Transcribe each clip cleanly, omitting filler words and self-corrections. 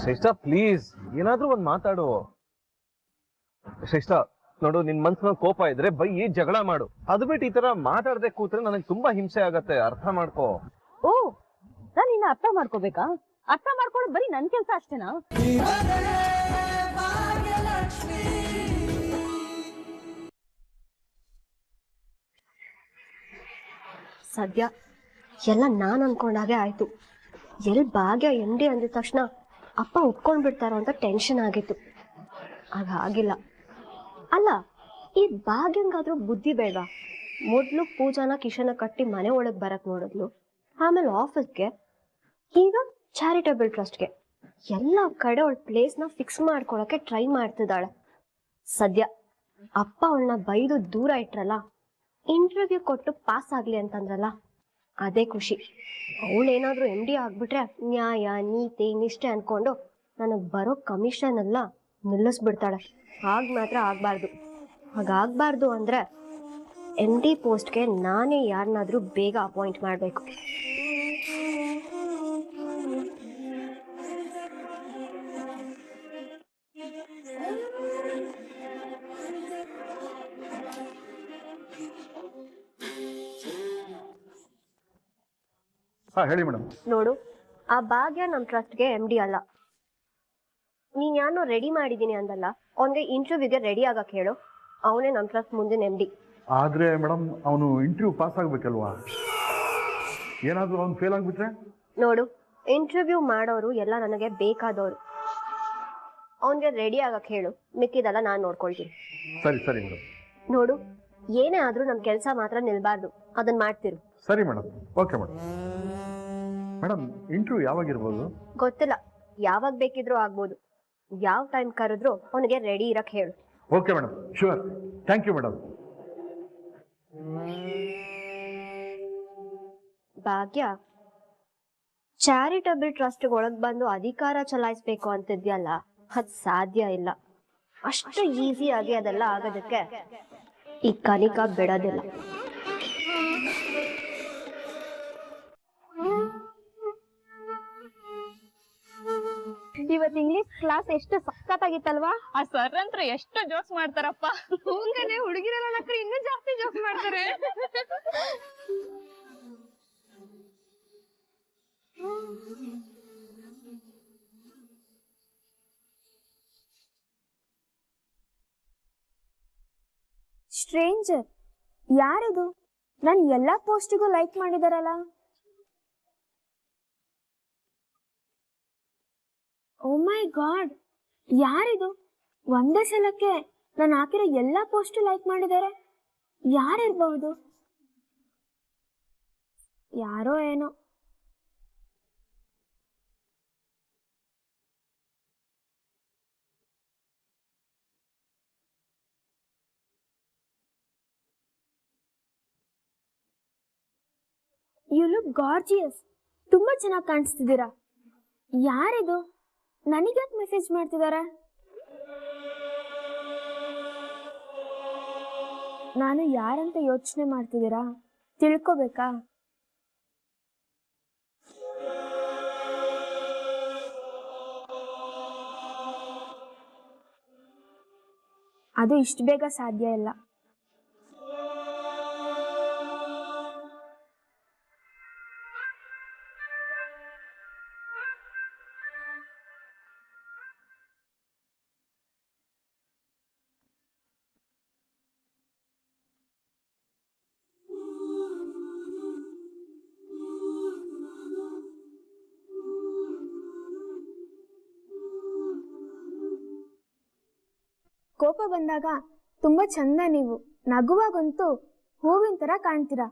ಶ್ರೇಷ್ಠ ಪ್ಲೀಸ್ ಏನಾದ್ರೂ ಒಂದ್ ಮಾತಾಡು. ಶ್ರೇಷ್ಠ ನೋಡು, ನಿನ್ ಮನ್ಸಿನ ಕೋಪ ಇದ್ರೆ ಬೈಯಿ ಜಗಳ ಮಾಡು. ಅದು ಬಿಟ್ಟು ಈ ತರ ಮಾತಾಡದೆ ಕೂತ್ರೆ ನನಗೆ ತುಂಬಾ ಹಿಂಸೆ ಆಗತ್ತೆ, ಅರ್ಥ ಮಾಡ್ಕೋ. ಓ, ನಾನು ನಿನ್ನ ಅರ್ಥ ಮಾಡ್ಕೋಬೇಕಾ? ಅರ್ಥ ಮಾಡ್ಕೊಂಡು ಬರೀ ನನ್ ಕೆಲ್ಸ ಅಷ್ಟೇನಾ? ಸದ್ಯ ಎಲ್ಲ ನಾನು ಅನ್ಕೊಂಡಾಗೆ ಆಯ್ತು. ಎಲ್ಲಿ ಭಾಗ್ಯ MD ಅಂದಿದ ತಕ್ಷಣ ಅಪ್ಪ ಒಪ್ಕೊಂಡ್ಬಿಡ್ತಾರೋ ಅಂತ ಟೆನ್ಷನ್ ಆಗಿತ್ತು. ಹಾಗಿಲ್ಲ. ಅಲ್ಲ, ಈ ಭಾಗ್ಯಂಗಾದ್ರೂ ಬುದ್ಧಿ ಬೇಡವಾ? ಮೊದ್ಲು ಪೂಜಾನ ಕಿಶನ ಕಟ್ಟಿ ಮನೆ ಒಳಗೆ ಬರಕ್ ನೋಡಿದ್ಲು, ಆಮೇಲೆ ಆಫೀಸ್ಗೆ, ಈಗ ಚಾರಿಟೇಬಲ್ ಟ್ರಸ್ಟ್ಗೆ. ಎಲ್ಲ ಕಡೆ ಅವಳ ಪ್ಲೇಸ್ನ ಫಿಕ್ಸ್ ಮಾಡ್ಕೊಳಕ್ಕೆ ಟ್ರೈ ಮಾಡ್ತಿದ್ದಾಳೆ. ಸದ್ಯ ಅಪ್ಪ ಅವಳನ್ನ ಬೈದು ದೂರ ಇಟ್ರಲ್ಲ, ಇಂಟರ್ವ್ಯೂ ಕೊಟ್ಟು ಪಾಸ್ ಆಗ್ಲಿ ಅಂತಂದ್ರಲ್ಲ, ಅದೇ ಖುಷಿ. ಅವಳೇನಾದ್ರೂ MD ಆಗ್ಬಿಟ್ರೆ ನ್ಯಾಯ ನೀತಿ ನಿಷ್ಠೆ ಅನ್ಕೊಂಡು ನನಗೆ ಬರೋ ಕಮಿಷನ್ ಎಲ್ಲ ನಿಲ್ಲಿಸ್ಬಿಡ್ತಾಳೆ. ಹಾಗೆ ಮಾತ್ರ ಆಗ್ಬಾರ್ದು. ಹಾಗಾಗ್ಬಾರ್ದು ಅಂದ್ರೆ MD ಪೋಸ್ಟ್ಗೆ ನಾನೇ ಯಾರನ್ನಾದ್ರೂ ಬೇಗ ಅಪಾಯಿಂಟ್ ಮಾಡಬೇಕು. ಹೇಳಿ ಮೇಡಮ್. ನೋಡು, ಆ ಭಾಗ್ಯ ನಮ್ಮ ಟ್ರಸ್ಟ್ಗೆ MD ಅಲ್ಲ. ನೀನ್ ಯಾರೋ ರೆಡಿ ಮಾಡಿದೀನಿ ಅಂದಲ್ಲ, ಅವನ್ಗೆ ಇಂಟರ್ವ್ಯೂಗೆ ರೆಡಿ ಆಗಕ್ ಹೇಳು. ಅವನೇ ನಮ್ಮ ಟ್ರಸ್ಟ್ ಮುಂದಿನ MD. ಆದ್ರೆ ಮೇಡಮ್, ಅವನು ಇಂಟರ್ವ್ಯೂ ಪಾಸ್ ಆಗ್ಬೇಕಲ್ವಾ? ಏನಾದ್ರೂ ಅವ್ನು ಫೇಲ್ ಆಗ್ಬಿಟ್ರೆ? ನೋಡು, ಇಂಟರ್ವ್ಯೂ ಮಾಡೋರು ಎಲ್ಲ ನನಗೆ ಬೇಕಾದವರು. ಅವನ್ಗೆ ರೆಡಿ ಆಗಕ್ ಹೇಳು, ಮಿಕ್ಕಿದೆಲ್ಲ ನಾನು ನೋಡ್ಕೊಳ್ತೀನಿ. ಸರಿ ಸರಿ ಮೇಡಮ್. ನೋಡು, ಏನೇ ಆದ್ರೂ ನಮ್ ಕೆಲಸ ಮಾತ್ರ ನಿಲ್ಬಾರ್ದು, ಅದನ್ನ ಮಾಡ್ತಿರು. ಸರಿ madam. Okay madam. Madam, interview ಯಾವಾಗಿರ್ಬೋದು? ಗೊತ್ತಿಲ್ಲ, ಯಾವಾಗ ಬೇಕಿದ್ರೂ ಆಗ್ಬೋದು. ಯಾವ ಟೈಮ್ ಕರೆದ್ರು ಅವನಿಗೆ ರೆಡಿ ಇರಕ್ ಹೇಳು. Okay madam, sure. Thank you madam. Bhagya, charitable trust ಒಳಗ್ ಬಂದು ಅಧಿಕಾರ ಚಲಾಯಿಸ್ಬೇಕು ಅಂತಿದ್ಯಲ್ಲ, ಅದ್ ಸಾಧ್ಯ ಇಲ್ಲ. ಅಷ್ಟು ಈಸಿಯಾಗಿ ಅದೆಲ್ಲ ಆಗೋದಕ್ಕೆ ಈ ಕನಿಕಾ ಬಿಡೋದಿಲ್ಲ. ಇವತ್ತು ಇಂಗ್ಲಿಷ್ ಕ್ಲಾಸ್ ಎಷ್ಟು ಸಖತ್ತಾಗಿತ್ತಲ್ವಾ? ಆ ಸರ್ ಅಂತ ಎಷ್ಟು ಜೋಕ್ಸ್ ಮಾಡ್ತಾರಪ್ಪ. ಹೂಂಗನೆ, ಹುಡುಗಿರೆಲ್ಲ ನಕ್ರೆ ಇನ್ನೂ ಜಾಸ್ತಿ ಜೋಕ್ಸ್ ಮಾಡ್ತಾರೆ. ಸ್ಟ್ರೇಂಜರ್ ಯಾರಿದು? ನಾನು ಎಲ್ಲಾ ಪೋಸ್ಟಿಗೂ ಲೈಕ್ ಮಾಡಿದಾರಲ್ಲ. ಓ ಮೈ ಗಾಡ್, ಯಾರಿದು? ಒಂದೇ ಸಲಕ್ಕೆ ನಾನು ಹಾಕಿರೋ ಎಲ್ಲಾ ಪೋಸ್ಟ್ ಲೈಕ್ ಮಾಡಿದ್ದಾರೆ. ಯಾರಿರ್ಬಹುದು? ಯಾರೋ ಏನೋ. You look gorgeous. ತುಂಬಾ ಚೆನ್ನಾಗಿ ಕಾಣಿಸ್ತಿದ್ದೀರಾ. ಯಾರಿದು? ನನಗ್ಯಾಕೆ ಮೆಸೇಜ್ ಮಾಡ್ತಿದ್ದಾರೆ? ನಾನು ಯಾರಂತ ಯೋಚನೆ ಮಾಡ್ತಿದ್ದೀರಾ? ತಿಳ್ಕೊಬೇಕಾ? ಅದು ಇಷ್ಟು ಬೇಗ ಸಾಧ್ಯ ಇಲ್ಲ. ಕೋಪ ಬಂದಾಗ ತುಂಬಾ ಚಂದ ನೀವು. ನಗುವಾಗಂತೂ ಹೂವಿನ ತರ ಕಾಣ್ತೀರಾ.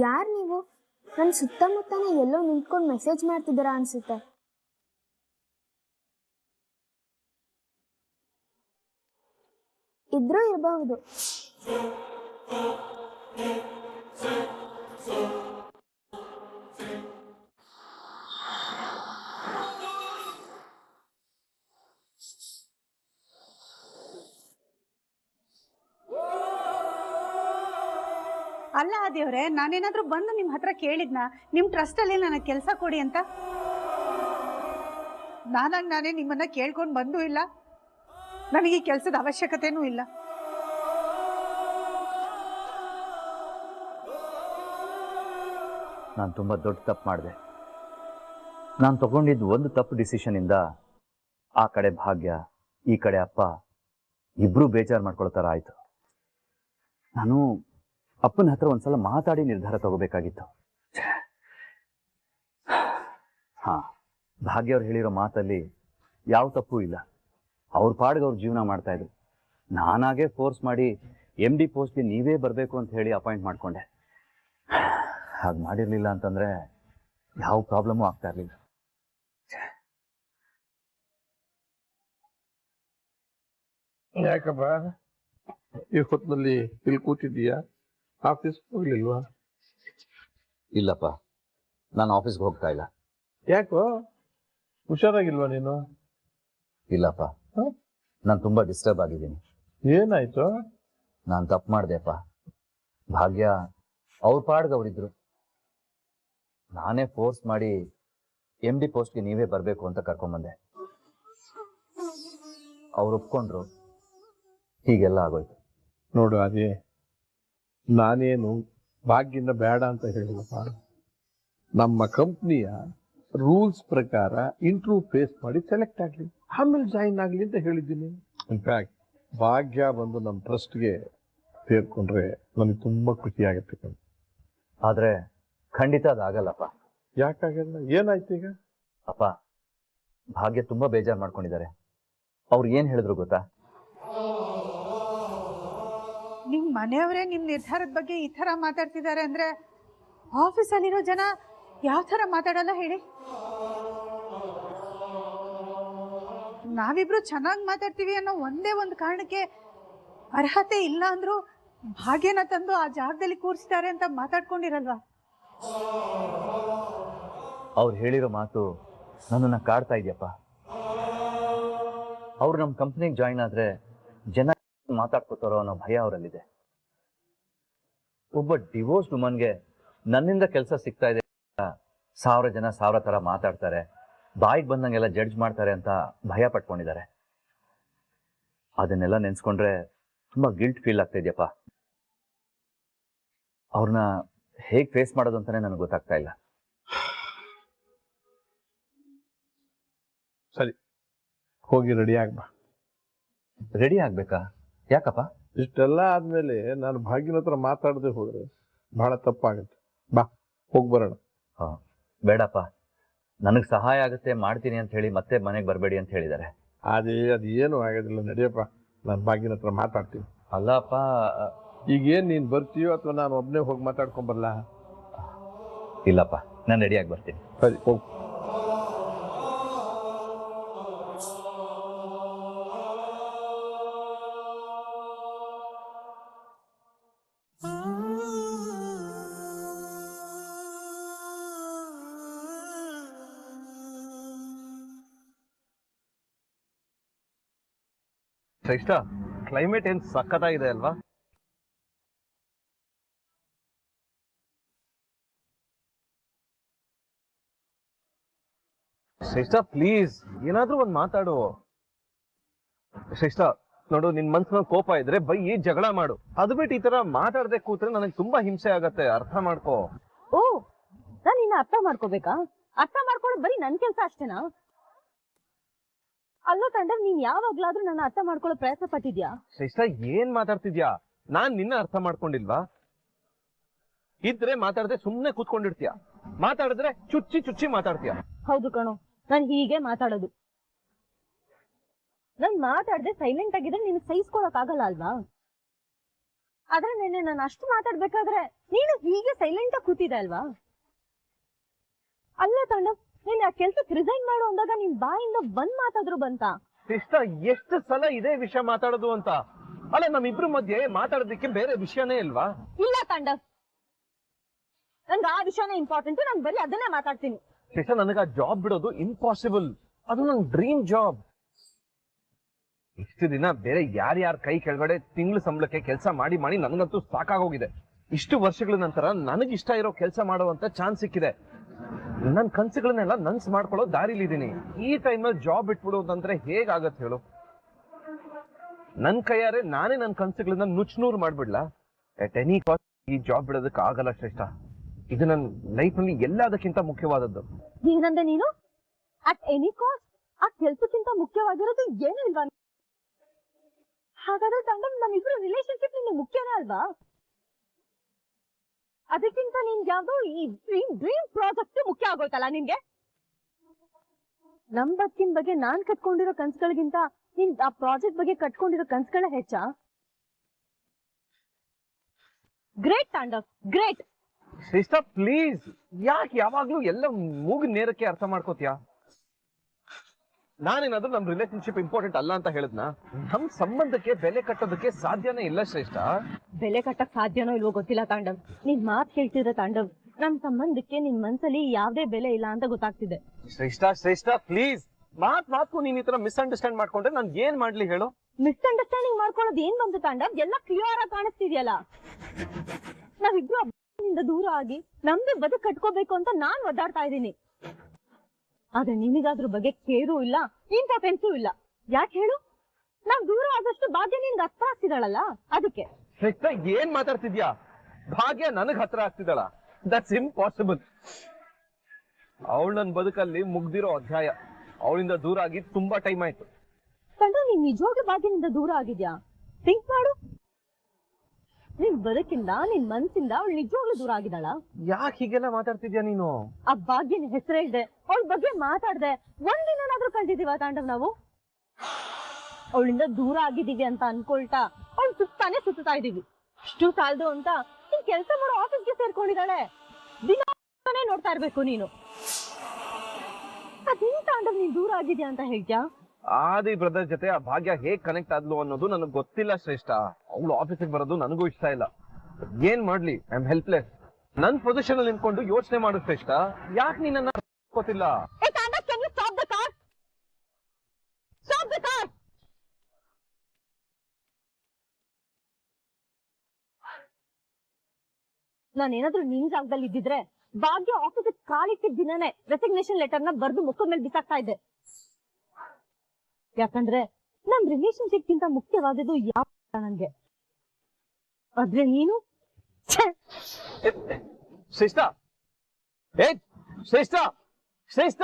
ಯಾರ್ ನೀವು? ನನ್ನ ಸುತ್ತಮುತ್ತನೇ ಎಲ್ಲೋ ನಿಂತ್ಕೊಂಡು ಮೆಸೇಜ್ ಮಾಡ್ತಿದ್ದೀರಾ ಅನ್ಸುತ್ತೆ. ಇದ್ರೂ ಇರಬಹುದು. ಅಲ್ಲ ಆದಿಯವ್ರೆ, ನಾನೇನಾದ್ರೂ ಬಂದು ನಿಮ್ ಹತ್ರ ಕೇಳಿದ್ನ ನಿಮ್ ಟ್ರಸ್ಟ್ ಅಲ್ಲಿ ನನಗೆ ಕೆಲಸ ಕೊಡಿ ಅಂತ? ನಾನೇ ನಿಮ್ಮನ್ನ ಕೇಳ್ಕೊಂಡು ಬಂದೂ ಇಲ್ಲ, ನನಗೆ ಈ ಕೆಲಸದ ಅವಶ್ಯಕತೆನೂ ಇಲ್ಲ. ನಾನು ತುಂಬ ದೊಡ್ಡ ತಪ್ಪು ಮಾಡಿದೆ. ನಾನು ತಗೊಂಡಿದ್ದು ಒಂದು ತಪ್ಪು ಡಿಸಿಷನಿಂದ ಆ ಕಡೆ ಭಾಗ್ಯ, ಈ ಕಡೆ ಅಪ್ಪ ಇಬ್ಬರೂ ಬೇಜಾರು ಮಾಡ್ಕೊಳ್ಳೋ ಥರ ಆಯಿತು. ನಾನು ಅಪ್ಪನ ಹತ್ರ ಒಂದ್ಸಲ ಮಾತಾಡಿ ನಿರ್ಧಾರ ತಗೋಬೇಕಾಗಿತ್ತು. ಹಾಂ, ಭಾಗ್ಯ ಅವ್ರು ಹೇಳಿರೋ ಮಾತಲ್ಲಿ ಯಾವ ತಪ್ಪು ಇಲ್ಲ. ಅವ್ರ ಪಾಡಿಗೆ ಅವ್ರ ಜೀವನ ಮಾಡ್ತಾಯಿದ್ರು. ನಾನಾಗೆ ಫೋರ್ಸ್ ಮಾಡಿ MD ಪೋಸ್ಟ್ಗೆ ನೀವೇ ಬರಬೇಕು ಅಂತ ಹೇಳಿ ಅಪಾಯಿಂಟ್ ಮಾಡಿಕೊಂಡೆ. ಹಾಗೆ ಮಾಡಿರಲಿಲ್ಲ ಅಂತಂದರೆ ಯಾವ ಪ್ರಾಬ್ಲಮ್ಮು ಆಗ್ತಾ ಇರಲಿಲ್ಲ. ಯಾಕಪ್ಪ ಈ ಹೊತ್ತಿನಲ್ಲಿ ಇಲ್ಲಿ ಕೂತಿದ್ದೀಯಾ? ಆಫೀಸ್ ಹೋಗ್ಲಿಲ್ವಾ? ಇಲ್ಲಪ್ಪ, ನಾನು ಆಫೀಸ್ಗೆ ಹೋಗ್ತಾ ಇಲ್ಲ. ಯಾಕೋ, ಹುಷಾರಾಗಿಲ್ವಾ ನೀನು? ಇಲ್ಲಪ್ಪ, ನಾನು ತುಂಬ ಡಿಸ್ಟರ್ಬ್ ಆಗಿದ್ದೀನಿ. ಏನಾಯ್ತು? ನಾನು ತಪ್ಪು ಮಾಡಿದೆಪ್ಪ. ಭಾಗ್ಯ ಅವ್ರ ಪಾಡ್ಗೆ ಅವರಿದ್ರು. ನಾನೇ ಫೋರ್ಸ್ ಮಾಡಿ MD ಪೋಸ್ಟ್ಗೆ ನೀವೇ ಬರಬೇಕು ಅಂತ ಕರ್ಕೊಂಬಂದೆ. ಅವ್ರು ಒಪ್ಕೊಂಡ್ರು, ಹೀಗೆಲ್ಲ ಆಗೋಯ್ತು. ನೋಡು ಅದೇ, ನಾನೇನು ಭಾಗ್ಯನ ಬೇಡ ಅಂತ ಹೇಳಿಲ್ಲಪ್ಪ. ನಮ್ಮ ಕಂಪ್ನಿಯ ರೂಲ್ಸ್ ಪ್ರಕಾರ ಇಂಟರ್ವ್ಯೂ ಫೇಸ್ ಮಾಡಿ ಸೆಲೆಕ್ಟ್ ಆಗಲಿ, ಆಮೇಲೆ ಜಾಯಿನ್ ಆಗಲಿ ಅಂತ ಹೇಳಿದ್ದೀನಿ. ಇನ್ಫ್ಯಾಕ್ಟ್ ಭಾಗ್ಯ ಬಂದು ನಮ್ಮ ಟ್ರಸ್ಟ್ಗೆ ಸೇರ್ಕೊಂಡ್ರೆ ನನಗೆ ತುಂಬ ಖುಷಿ ಆಗುತ್ತೆ. ಆದರೆ ಖಂಡಿತ ಅದಾಗಲ್ಲಪ್ಪ. ಯಾಕಾಗಲ್ಲ? ಏನಾಯ್ತು ಈಗ? ಅಪ್ಪ, ಭಾಗ್ಯ ತುಂಬ ಬೇಜಾರು ಮಾಡ್ಕೊಂಡಿದ್ದಾರೆ. ಅವ್ರು ಏನು ಹೇಳಿದ್ರು ಗೊತ್ತಾ? ನಿಮ್ ಮನೆಯವರೇ ನಿಮ್ ನಿರ್ಧಾರದ ಬಗ್ಗೆ ಈ ತರ ಮಾತಾಡ್ತಿದ್ದಾರೆ ಅಂದ್ರೆ ಆಫೀಸಲ್ಲಿರೋ ಜನ ಯಾವ ತರ ಮಾತಾಡಲ್ಲ ಹೇಳಿ? ನಾವಿಬ್ರು ಚೆನ್ನಾಗಿ ಮಾತಾಡ್ತೀವಿ ಅನ್ನೋ ಒಂದೇ ಒಂದು ಕಾರಣಕ್ಕೆ ಅರ್ಹತೆ ಇಲ್ಲ ಅಂದ್ರು ಭಾಗ್ಯನ ತಂದು ಆ ಜಾಗದಲ್ಲಿ ಕೂರಿಸಿದ್ದಾರೆ ಅಂತ ಮಾತಾಡ್ಕೊಂಡಿರಲ್ವಾ? ಅವ್ರು ಹೇಳಿರೋ ಮಾತು ನನ್ನನ್ನು ಕಾಡ್ತಾ ಇದೆಯಪ್ಪ. ಅವ್ರು ನಮ್ಮ ಕಂಪ್ನಿಗೆ ಜಾಯಿನ್ ಆದರೆ ಜನ ಮಾತಾಡ್ಕೋತಾರೋ ಅನ್ನೋ ಭಯ ಅವರಲ್ಲಿದೆ. ಒಬ್ಬ ಡಿವೋರ್ಸ್ಡ್ ವುಮನ್ಗೆ ನನ್ನಿಂದ ಕೆಲಸ ಸಿಗ್ತಾ ಇದೆ, 1000 ಜನ 1000 ಥರ ಮಾತಾಡ್ತಾರೆ, ಬಾಯಿಗೆ ಬಂದಂಗೆಲ್ಲ ಜಡ್ಜ್ ಮಾಡ್ತಾರೆ ಅಂತ ಭಯ ಪಟ್ಕೊಂಡಿದ್ದಾರೆ. ಅದನ್ನೆಲ್ಲ ನೆನೆಸ್ಕೊಂಡ್ರೆ ತುಂಬ ಗಿಲ್ಟ್ ಫೀಲ್ ಆಗ್ತಾ ಇದೆಯಪ್ಪ. ಅವ್ರನ್ನ ಹೇಗೆ ಫೇಸ್ ಮಾಡೋದು ಅಂತಾನೆ ನನಗೆ ಗೊತ್ತಾಗ್ತಾ ಇಲ್ಲ. ಸರಿ, ಹೋಗಿ ರೆಡಿ ಆಗ್ಬಾ. ರೆಡಿ ಆಗ್ಬೇಕಾ? ಯಾಕಪ್ಪ? ಇಷ್ಟೆಲ್ಲ ಆದ್ಮೇಲೆ ನಾನು ಭಾಗ್ಯನ ಹತ್ರ ಮಾತಾಡದೆ ಹೋದ್ರೆ ಬಹಳ ತಪ್ಪಾಗುತ್ತೆ. ಬಾ, ಹೋಗಿ ಬರೋಣ. ಬೇಡಪ್ಪ, ನನಗೆ ಸಹಾಯ ಆಗುತ್ತೆ ಮಾಡ್ತೀನಿ ಅಂತ ಹೇಳಿ ಮತ್ತೆ ಮನೆಗೆ ಬರಬೇಡಿ ಅಂತ ಹೇಳಿದ್ದಾರೆ. ಅದು ಏನು ಆಗೋದಿಲ್ಲ, ನಡಿಯಪ್ಪ, ನಾನು ಭಾಗ್ಯನ ಹತ್ರ ಮಾತಾಡ್ತೀನಿ. ಅಲ್ಲಪ್ಪ, ಈಗೇನು ನೀನು ಬರ್ತೀಯೋ ಅಥವಾ ನಾನು ಒಬ್ಬನೇ ಹೋಗಿ ಮಾತಾಡ್ಕೊಂಬರಲ್ಲ? ಇಲ್ಲಪ್ಪ, ನಾನು ರೆಡಿಯಾಗಿ ಬರ್ತೀನಿ. ಸರಿ, ಹೋಗು. ಶ್ರೇಷ್ಠ, ಕ್ಲೈಮೇಟ್ ಏನ್ ಸಖತ್ತಾಗಿದೆ ಅಲ್ವಾ? ಶ್ರೇಷ್ಠ ಪ್ಲೀಸ್, ಏನಾದ್ರೂ ಒಂದ್ ಮಾತಾಡು. ಶ್ರೇಷ್ಠ ನೋಡು, ನಿನ್ ಮನ್ಸಿನಲ್ಲಿ ಕೋಪ ಇದ್ರೆ ಬೈಯಿ ಜಗಳ ಮಾಡು. ಅದು ಬಿಟ್ಟು ಈ ತರ ಮಾತಾಡದೆ ಕೂತ್ರೆ ನನಗೆ ತುಂಬಾ ಹಿಂಸೆ ಆಗತ್ತೆ, ಅರ್ಥ ಮಾಡ್ಕೋ. ಓ, ನಾನ್ ನಿನ್ನ ಅರ್ಥ ಮಾಡ್ಕೋಬೇಕಾ? ಅರ್ಥ ಮಾಡ್ಕೊಳ್ಳೋದು ಬರೀ ನನ್ ಕೆಲ್ಸ ಅಷ್ಟೇನಾ? ಅಲ್ಲೋ ತಂಡ, ನೀನ್ ಯಾವಾಗ್ಲಾದ್ರೂ ನನ್ನ ಅರ್ಥ ಮಾಡ್ಕೊಳ್ಳೋ ಪ್ರಯತ್ನ ಪಟ್ಟಿದ್ಯಾ? ಶ್ರೇಷ್ಠ ಏನ್ ಮಾತಾಡ್ತಿದ್ಯಾ? ನಾನ್ ನಿನ್ನ ಅರ್ಥ ಮಾಡ್ಕೊಂಡಿಲ್ವಾ? ಇದ್ರೆ ಮಾತಾಡದೆ ಸುಮ್ನೆ ಕೂತ್ಕೊಂಡಿರ್ತೀಯ, ಮಾತಾಡಿದ್ರೆ ಚುಚ್ಚಿ ಚುಚ್ಚಿ ಮಾತಾಡ್ತೀಯ. ಹೌದು ಕಣೋ, ನಾನ್ ಹೀಗೆ ಮಾತಾಡೋದು. ನಾನ್ ಮಾತಾಡದೆ ಸೈಲೆಂಟ್ ಆಗಿದ್ರೆ ನೀನು ಸಹಿಸ್ಕೊಳಕ್ ಆಗಲ್ಲ ಅಲ್ವಾ? ಆದ್ರೆ ನೆನ್ನೆ ನಾನು ಅಷ್ಟು ಮಾತಾಡ್ಬೇಕಾದ್ರೆ ನೀನು ಹೀಗೆ ಸೈಲೆಂಟ್ ಆಗಿ ಕೂತಿದೆ ಅಲ್ವಾ? ಅಲ್ಲ ತಂಡ, ನೀನ್ ಆ ಕೆಲ್ಸಕ್ಕೆ ರಿಸೈನ್ ಮಾಡು ಅಂದಾಗ ನಿನ್ ಬಾಯಿಂದ ಬಂದ್ ಮಾತಾದ್ರು ಬಂತ? ಶ್ರೇಷ್ಠ, ಎಷ್ಟು ಸಲ ಇದೇ ವಿಷಯ ಮಾತಾಡೋದು ಅಂತ? ಅಲ್ಲ, ನಮ್ಮಿಬ್ರು ಮಧ್ಯೆ ಮಾತಾಡೋದಕ್ಕೆ ಬೇರೆ ವಿಷಯನೇ ಇಲ್ವಾ? ಇಲ್ಲ ತಂಡ, ನನ್ಗೆ ಆ ವಿಷಯನೇ ಇಂಪಾರ್ಟೆಂಟ್, ನಾನು ಬರೀ ಅದನ್ನೇ ಮಾತಾಡ್ತೀನಿ. ಶ್ರೇಷ್ಠ, ನನಗೆ ಆ ಜಾಬ್ ಬಿಡೋದು ಇಂಪಾಸಿಬಲ್. ಅದು ನನ್ ಡ್ರೀಮ್ ಜಾಬ್. ಇಷ್ಟು ದಿನ ಬೇರೆ ಯಾರ್ಯಾರ ಕೈ ಕೆಳಗಡೆ ತಿಂಗಳು ಸಂಬಳಕ್ಕೆ ಕೆಲಸ ಮಾಡಿ ಮಾಡಿ ನನಗಂತೂ ಸಾಕಾಗೋಗಿದೆ. ಇಷ್ಟು ವರ್ಷಗಳ ನಂತರ ನನಗಿಷ್ಟ ಇರೋ ಕೆಲಸ ಮಾಡುವಂತ ಚಾನ್ಸ್ ಸಿಕ್ಕಿದೆ. ನನ್ನ ಕನ್ಸುಗಳನ್ನೆಲ್ಲ ನನ್ಸ್ ಮಾಡ್ಕೊಳ್ಳೋ ದಾರಿಲಿದ್ದೀನಿ. ಈ ಟೈಮಲ್ಲಿ ಜಾಬ್ ಬಿಟ್ಬಿಡೋದಂದ್ರೆ ಹೇಗಾಗತ್ತೆ ಹೇಳು? ನನ್ ಕೈಯಾರೆ ನಾನೇ ನನ್ನ ಕನ್ಸುಗಳನ್ನ ನುಚ್ಚುನೂರು ಮಾಡ್ಬಿಡ್ಲಾ? ಎಟ್ ಎನಿ ಕಾಸ್ಟ್ ಈ ಜಾಬ್ ಬಿಡೋದಕ್ಕೆ ಆಗಲ್ಲ ಶ್ರೇಷ್ಠ. ಇದು ನನ್ನ ಲೈಫ್ ನಲ್ಲಿ ಎಲ್ಲದಕ್ಕಿಂತ ಮುಖ್ಯವಾದದ್ದು. ಏನಂದೆ ನೀನು? ಅಟ್ ಎನಿ ಕಾಸ್ಟ್ ಆ ಕೆಲ್ಸಕ್ಕಿಂತ ಮುಖ್ಯವಾಗಿರೋದು ಏನೂ ಇಲ್ವಾ? ಹಾಗಾದ್ರೆ ತಾಂಡವ್ ನಮ್ಮಿಬ್ರು ರಿಲೇಶನ್ಶಿಪ್ ನಿಮ್ಗೆ ಮುಖ್ಯನೇ ಅಲ್ವಾ? ಅದಕ್ಕಿಂತ ನಿನ್ಗೆ ಯಾವ್ದೋ ಈ ಡ್ರೀಮ್ ಪ್ರಾಜೆಕ್ಟ್ ಮುಖ್ಯ ಆಗೋಯ್ತಲ್ಲ ನಿನ್ಗೆ? ನಮ್ ಬದುಕಿನ ಬಗ್ಗೆ ನಾನ್ ಕಟ್ಕೊಂಡಿರೋ ಕನ್ಸುಗಳಿಗಿಂತ ನಿನ್ ಆ ಪ್ರಾಜೆಕ್ಟ್ ಬಗ್ಗೆ ಕಟ್ಕೊಂಡಿರೋ ಕನ್ಸುಗಳೇ ಹೆಚ್ಚಾ? Great Tandav, great. ಶ್ರೇಷ್ಠ ಪ್ಲೀಸ್, ಯಾಕೆ ಯಾವಾಗ್ಲೂ ಎಲ್ಲ ಮೂಗಿನ ನೇರಕ್ಕೆ ಅರ್ಥ ಮಾಡ್ಕೋತೀಯಾ? ನಾನೇನಾದ್ರೂ ನಮ್ ರಿಲೇಶನ್ಶಿಪ್ ಇಂಪಾರ್ಟೆಂಟ್ ಅಲ್ಲ ಅಂತ ಹೇಳಿದ್ನ? ನಮ್ ಸಂಬಂಧಕ್ಕೆ ಬೆಲೆ ಕಟ್ಟೋದಕ್ಕೆ ಸಾಧ್ಯನೇ ಇಲ್ಲ ಶ್ರೇಷ್ಠ. ಬೆಲೆ ಕಟ್ಟಕ್ ಸಾಧ್ಯನೋ ಇಲ್ವೋ ಗೊತ್ತಿಲ್ಲ ತಾಂಡವ್. ನಿನ್ ಮಾತ್ ಕೇಳ್ತಿದ್ರೆ ತಾಂಡವ್, ನಮ್ ಸಂಬಂಧಕ್ಕೆ ನಿನ್ ಮನ್ಸಲ್ಲಿ ಯಾವ್ದೇ ಬೆಲೆ ಇಲ್ಲ ಅಂತ ಗೊತ್ತಾಗ್ತಿದೆ. ಶ್ರೇಷ್ಠ ಪ್ಲೀಸ್, ಮಾತು ನೀನ್ ಈ ತರ ಮಿಸ್ಅಂಡರ್ಸ್ಟ್ಯಾಂಡ್ ಮಾಡ್ಕೊಂಡ್ರೆ ನಾನ್ ಏನ್ ಮಾಡ್ಲಿ ಹೇಳು? ಮಿಸ್ಅಂಡರ್ಸ್ಟ್ಯಾಂಡಿಂಗ್ ಮಾಡ್ಕೊಳ್ಳೋದು ಏನ್ ಬಂತು ತಾಂಡವ್? ಎಲ್ಲ ಕ್ಲಿಯರ್ ಆಗಿ ಕಾಣಿಸ್ತಿದ್ಯಲ್ಲ. ನಾವಿಬ್ರು ನಿಂದ ದೂರ ಆಗಿ ನಮ್ದೇ ಬದುಕು ಕಟ್ಕೋಬೇಕು ಅಂತ ನಾನ್ ಒದ್ದಾಡ್ತಾ ಇದ್ದೀನಿ. ಆದ್ರೆ ನಿನಗಾದ್ರ ಬಗ್ಗೆ ಕೇರೂ ಇಲ್ಲ, ಇಂಪಾರ್ಟೆನ್ಸೂ ಇಲ್ಲ. ಯಾಕೆ ಹೇಳು? ನಾವ್ ದೂರ ಆದಷ್ಟು ಭಾಗ್ಯ ನಿನ್ಗೆ ಹತ್ರ ಆಗ್ತಿದಾಳಲ್ಲ, ಅದಕ್ಕೆ. ಶ್ರೇಷ್ಠ ಏನ್ ಮಾತಾಡ್ತಿದ್ಯಾ? ಭಾಗ್ಯ ನನಗ್ ಹತ್ರ ಆಗ್ತಿದ್ದಾಳ? That's impossible. ಅವಳು ನನ್ ಬದುಕಲ್ಲಿ ಮುಗ್ದಿರೋ ಅಧ್ಯಾಯ. ಅವಳಿಂದ ದೂರ ಆಗಿ ತುಂಬಾ ಟೈಮ್ ಆಯ್ತು. ಕಂಡು ನೀನ್ ನಿಜವಾಗ್ಲೂ ಭಾಗ್ಯನಿಂದ ದೂರ ಆಗಿದ್ಯಾ? ಥಿಂಕ್ ಮಾಡು. ನಿನ್ ಬದುಕಿಂದ ನಿನ್ ಮನ್ಸಿಂದ ಅವಳು ನಿಜವಾಗ್ಲೂ ದೂರ ಆಗಿದ್ದಾಳ? ಯಾಕೆ ಹೀಗೆಲ್ಲ ಮಾತಾಡ್ತಿದ್ಯಾ ನೀನು? ಆ ಭಾಗ್ಯನ ಹೆಸರೇ ಇದೆ, ಅವಳ ಬಗ್ಗೆ ಮಾತಾಡ್ದೆ ಒಂದಿನಾದ್ರೂ ಕಳ್ದಿದೀವ ತಾಂಡವ್ ನಾವು? ಅವಳಿಂದ ದೂರ ಆಗಿದೀವಿ ಅಂತ ಅನ್ಕೊಳ್ತಾ ಅವಳು ಸುತ್ತಾ ಇದೀವಿ. ಅಷ್ಟು ಸಾಲದು ಅಂತ ನೀನ್ ಕೆಲ್ಸ ಮಾಡೋ ಆಫೀಸ್ಗೆ ಸೇರ್ಕೊಂಡಿದ್ದಾಳೆ. ದಿನ ನೋಡ್ತಾ ಇರ್ಬೇಕು ನೀನು. ಅದೇನ್ ತಾಂಡವ್ ನೀನ್ ದೂರ ಆಗಿದ್ಯಾ ಅಂತ ಹೇಳ್ತ್ಯಾ? ಆದಿ ಬ್ರದರ್ ಜೊತೆ ಆ ಭಾಗ್ಯ ಹೇಗ್ ಕನೆಕ್ಟ್ ಆದ್ಲು ಅನ್ನೋದು ನನಗ್ ಗೊತ್ತಿಲ್ಲ ಶ್ರೇಷ್ಠ. ಅವಳು ಆಫೀಸಿಗೆ ಬರೋದು ನನಗೂ ಇಷ್ಟ ಇಲ್ಲ. ಏನ್ ಮಾಡ್ಲಿ? I am helpless. ನನ್ ಪೊಸಿಷನ್ ಅಲ್ಲಿ ನಿಂತ್ಕೊಂಡು ಯೋಚನೆ ಮಾಡು ಶ್ರೇಷ್ಠ. ಯಾಕೆ ನೀನನ್ನ ಗೊತ್ತಿಲ್ಲ? ನಾನೇನಾದ್ರೂ ನಿನ್ ಜಾಗದಲ್ಲಿ ಇದ್ದಿದ್ರೆ ಭಾಗ್ಯ ಆಫೀಸ್ ಕಾಲಿಟ್ಟಿದ್ದ ದಿನನೇ ರೆಸಿಗ್ನೇಷನ್ ಲೆಟರ್ ನ ಬರ್ದು ಮುಖದ ಮೇಲೆ ಬಿಸಾಕ್ತಾ ಇದ್ದೆ. ಯಾಕಂದ್ರೆ ನಮ್ ರಿಲೇಶನ್ಶಿಪ್ ಗಿಂತ ಮುಖ್ಯವಾದದ್ದು ಯಾವ ನನ್ಗೆ. ಆದ್ರೆ ನೀನು ಶ್ರೇಷ್ಠ, ಶ್ರೇಷ್ಠ